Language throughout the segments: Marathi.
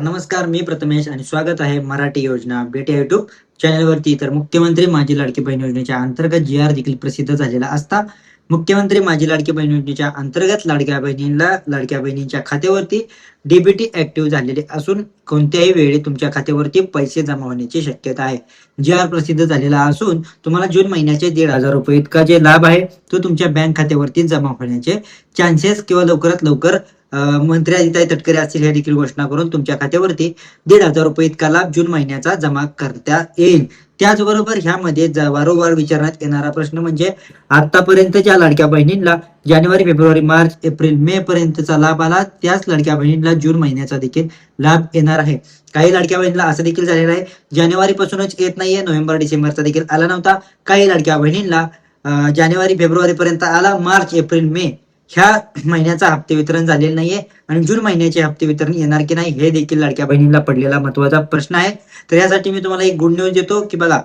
नमस्कार, मी प्रथमेश आणि स्वागत आहे मराठी योजना अपडेट या युट्यूब चॅनलवरती. तर मुख्यमंत्री माझी लाडकी बहीण योजनेच्या अंतर्गत जी-आर देखील प्रसिद्ध झालेला असता. मुख्यमंत्री माझी लाडकी बहीण योजनेच्या अंतर्गत लाडक्या बहिणींच्या खात्यावरती डीबीटी ऍक्टिव्ह झालेले असून कोणत्याही वेळी तुमच्या खात्यावरती पैसे जमा होण्याची शक्यता आहे. जी-आर प्रसिद्ध झालेला असून तुम्हाला जून महिन्याचे 1,500 रुपये इतका जे लाभ आहे तो तुमच्या बँक खात्यावरती जमा होण्याचे चान्सेस किंवा लवकरात लवकर मंत्री आदित्य तटकरे असतील हे देखील घोषणा करून तुमच्या खात्यावरती 1,500 रुपये इतका लाभ जून महिन्याचा जमा करता येईल. त्याचबरोबर ह्यामध्ये वारंवार विचारण्यात येणारा प्रश्न म्हणजे आतापर्यंतच्या लाडक्या बहिणींना जानेवारी, फेब्रुवारी, मार्च, एप्रिल, मे पर्यंतचा लाभ आला, त्याच लाडक्या बहिणींना जून महिन्याचा देखील लाभ येणार आहे. काही लाडक्या बहिणीला असं देखील झालेलं आहे, जानेवारी पासूनच येत नाहीये, नोव्हेंबर डिसेंबरचा देखील आला नव्हता. काही लाडक्या बहिणींना जानेवारी फेब्रुवारी पर्यंत आला, मार्च एप्रिल मे ह्या महिन्याचा हप्ते वितरण झालेलं नाहीये आणि जून महिन्याचे हप्ते वितरण येणार की नाही हे देखील लाडक्या बहिणींना पडलेला महत्वाचा प्रश्न आहे. तर यासाठी मी तुम्हाला एक गुड न्यूज देतो की बघा,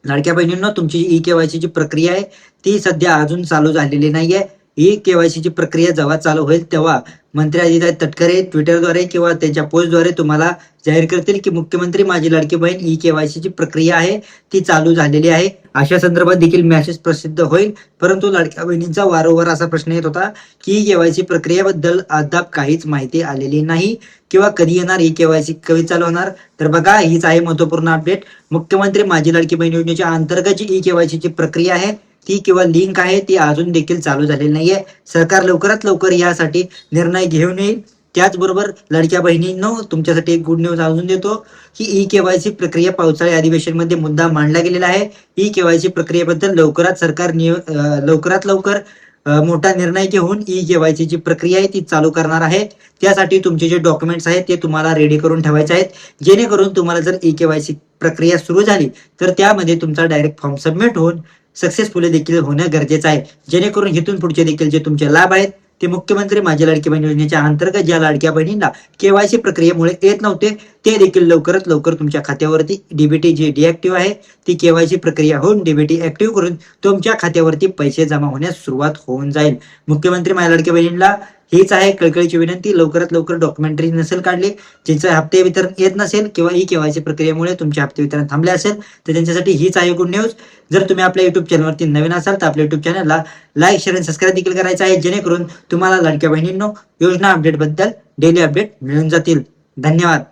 लाडक्या बहिणींनो, तुमची ई केवायसी ची प्रक्रिया आहे ती सध्या अजून चालू झालेली नाहीये. ई केवायसी ची प्रक्रिया जेव्हा चालू होईल तेव्हा मंत्री आदित्य तटकरे ट्विटरद्वारे किंवा त्यांच्या पोस्टद्वारे तुम्हाला जाहीर करतील की मुख्यमंत्री माझी लाडकी बहीण ई केवायसी ची प्रक्रिया आहे ती चालू झालेली आहे, अशा संदर्भात देखील मेसेज प्रसिद्ध होईल. परंतु लाडक्या बहिणींचा वारंवार असा प्रश्न येत होता की ई केवायसी प्रक्रियेबद्दल अद्याप काहीच माहिती आलेली नाही किंवा कधी येणार, ई केवायसी कधी चालू होणार. तर बघा, हीच आहे महत्वपूर्ण अपडेट. मुख्यमंत्री माझी लाडकी बहीण योजनेच्या अंतर्गत जी ई केवायसी ची प्रक्रिया आहे ती किंवा लिंक आहे ती अजून देखील चालू झालेली नाहीये. सरकार लवकरात लवकर यासाठी निर्णय घेऊन येईल. त्याचबरोबर लाडक्या बहिणींनो, तुमच्यासाठी एक गुड न्यूज अजून देतो की ई केवायसी प्रक्रिया पावसाळी अधिवेशन मध्ये मुद्दा मांडला गेलेला आहे. ई केवायसी प्रक्रियेबद्दल लवकरात लवकर मोठा निर्णय घेऊन ई केवायसी ची प्रक्रिया आहे ती चालू करणार आहे. त्यासाठी तुमचे जे डॉक्युमेंट्स आहेत ते तुम्हाला रेडी करून ठेवायचे आहेत, जेणेकरून तुम्हाला जर ई केवायसी प्रक्रिया सुरू झाली तर त्यामध्ये तुमचा डायरेक्ट फॉर्म सबमिट होऊन सक्सेसफुली देखील होणं गरजेचं आहे, जेणेकरून इथून पुढचे देखील जे तुमचे लाभ आहेत ते मुख्यमंत्री माझी लाडकी बहीण योजनेच्या अंतर्गत ज्या लाडक्या बहिणींना केवायसी प्रक्रियेमुळे येत नव्हते ते देखील लवकरात लवकर तुमच्या खात्यावरती डीबीटी जी डिऍक्टिव्ह आहे ती केवायसी प्रक्रिया होऊन डीबीटी ऍक्टिव्ह करून तुमच्या खात्यावरती पैसे जमा होण्यास सुरुवात होऊन जाईल. मुख्यमंत्री माझ्या लाडक्या बहिणींना हीच आहे कळकळीची विनंती, लवकरात लवकर डॉक्युमेंटरी नसेल काढली, ज्यांचे हप्ते वितरण येत नसेल किंवा ई केवायसी प्रक्रियेमुळे तुमचे हप्ते वितरण थांबले असेल तर त्यांच्यासाठी हीच आहे गुड न्यूज. जर तुम्ही आपल्या युट्यूब चॅनलवरती नवीन असाल तर आपल्या युट्यूब चॅनलला लाईक, शेअर आणि सबस्क्राईब देखील करायचं आहे, जेणेकरून तुम्हाला लाडक्या बहिणींनो योजना अपडेट बद्दल डेली अपडेट मिळून जातील. धन्यवाद.